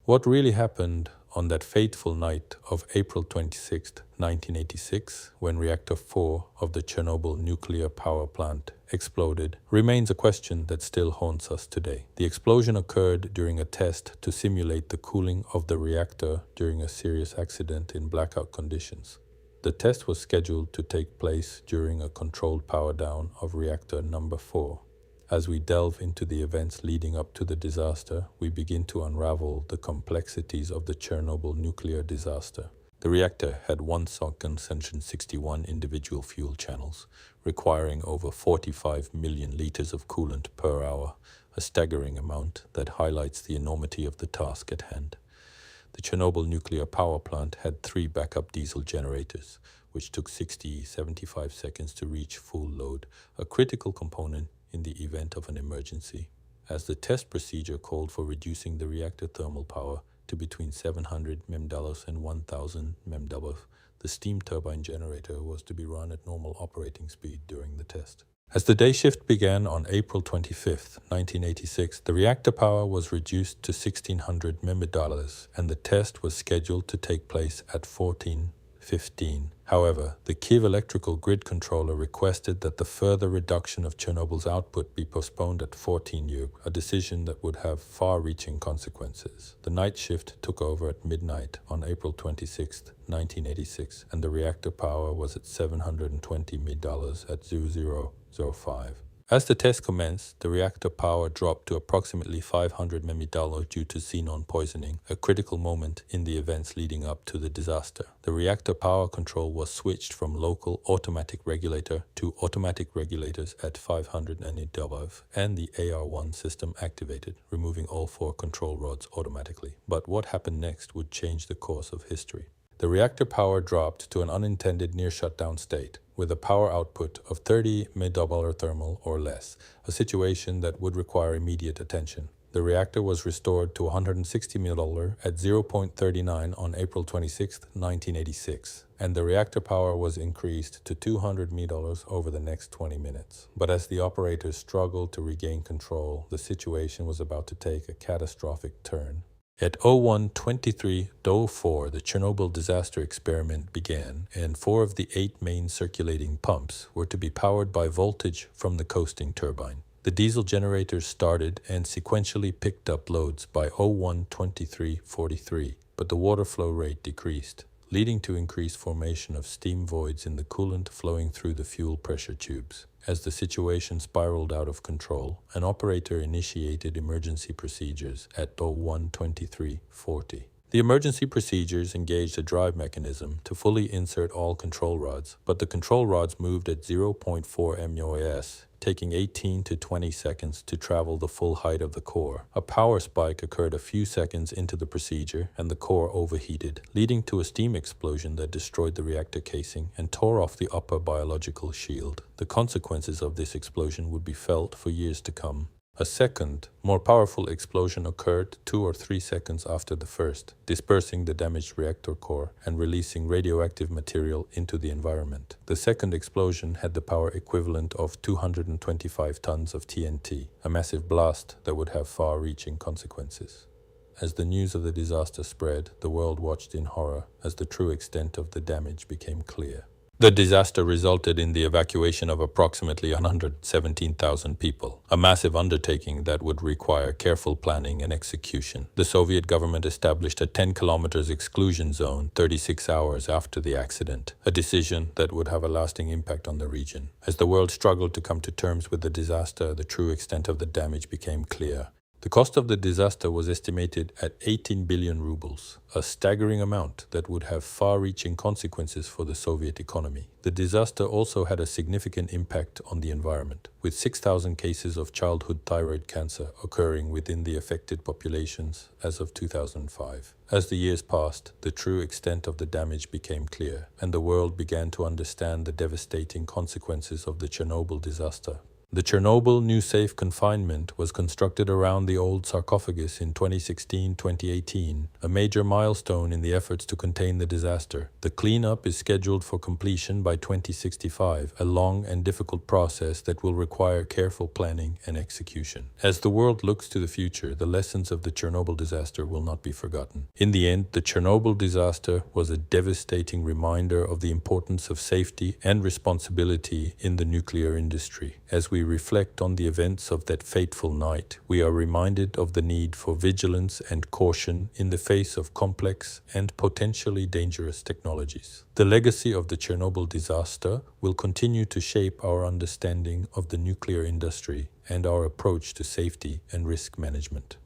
What really happened on that fateful night of April 26, 1986, when Reactor 4 of the Chernobyl nuclear power plant exploded, remains a question that still haunts us today. The explosion occurred during a test to simulate the cooling of the reactor during a serious accident in blackout conditions. The test was scheduled to take place during a controlled power down of reactor number 4. As we delve into the events leading up to the disaster, we begin to unravel the complexities of the Chernobyl nuclear disaster. The reactor had one sunken section 61 individual fuel channels, requiring over 45 million liters of coolant per hour, a staggering amount that highlights the enormity of the task at hand. The Chernobyl nuclear power plant had 3 backup diesel generators, which took 75 seconds to reach full load, a critical component in the event of an emergency. As the test procedure called for reducing the reactor thermal power to between 700 MMDALs and 1000 MMDALs, the steam turbine generator was to be run at normal operating speed during the test. As the day shift began on April 25, 1986, the reactor power was reduced to 1600 MMDALs and the test was scheduled to take place at 14:15. However, the Kiev electrical grid controller requested that the further reduction of Chernobyl's output be postponed at 14 UG, a decision that would have far-reaching consequences. The night shift took over at midnight on April 26, 1986, and the reactor power was at 720 MMDALs at 0005. As the test commenced, the reactor power dropped to approximately 500 MMDALs due to xenon poisoning, a critical moment in the events leading up to the disaster. The reactor power control was switched from local automatic regulator to automatic regulators at 500 and above, and the AR1 system activated, removing all 4 control rods automatically. But what happened next would change the course of history. The reactor power dropped to an unintended near-shutdown state, with a power output of 30 MMDAL thermal or less, a situation that would require immediate attention. The reactor was restored to 160 MMDAL at 0.39 on April 26, 1986, and the reactor power was increased to 200 MMDAL over the next 20 minutes. But as the operators struggled to regain control, the situation was about to take a catastrophic turn. At 01:23:04, the Chernobyl disaster experiment began, and 4 of the 8 main circulating pumps were to be powered by voltage from the coasting turbine. The diesel generators started and sequentially picked up loads by 01:23:43, but the water flow rate decreased, leading to increased formation of steam voids in the coolant flowing through the fuel pressure tubes. As the situation spiraled out of control, an operator initiated emergency procedures at 01:23:40. The emergency procedures engaged a drive mechanism to fully insert all control rods, but the control rods moved at 0.4 MOS, taking 18 to 20 seconds to travel the full height of the core. A power spike occurred a few seconds into the procedure, and the core overheated, leading to a steam explosion that destroyed the reactor casing and tore off the upper biological shield. The consequences of this explosion would be felt for years to come. A second, more powerful explosion occurred 2 or 3 seconds after the first, dispersing the damaged reactor core and releasing radioactive material into the environment. The second explosion had the power equivalent of 225 tons of TNT, a massive blast that would have far-reaching consequences. As the news of the disaster spread, the world watched in horror as the true extent of the damage became clear. The disaster resulted in the evacuation of approximately 117,000 people, a massive undertaking that would require careful planning and execution. The Soviet government established a 10 kilometers exclusion zone 36 hours after the accident, a decision that would have a lasting impact on the region. As the world struggled to come to terms with the disaster, the true extent of the damage became clear. The cost of the disaster was estimated at 18 billion rubles, a staggering amount that would have far-reaching consequences for the Soviet economy. The disaster also had a significant impact on the environment, with 6,000 cases of childhood thyroid cancer occurring within the affected populations as of 2005. As the years passed, the true extent of the damage became clear, and the world began to understand the devastating consequences of the Chernobyl disaster. The Chernobyl new safe confinement was constructed around the old sarcophagus in 2016-2018, a major milestone in the efforts to contain the disaster. The cleanup is scheduled for completion by 2065, a long and difficult process that will require careful planning and execution. As the world looks to the future, the lessons of the Chernobyl disaster will not be forgotten. In the end, the Chernobyl disaster was a devastating reminder of the importance of safety and responsibility in the nuclear industry. As we reflect on the events of that fateful night, we are reminded of the need for vigilance and caution in the face of complex and potentially dangerous technologies. The legacy of the Chernobyl disaster will continue to shape our understanding of the nuclear industry and our approach to safety and risk management.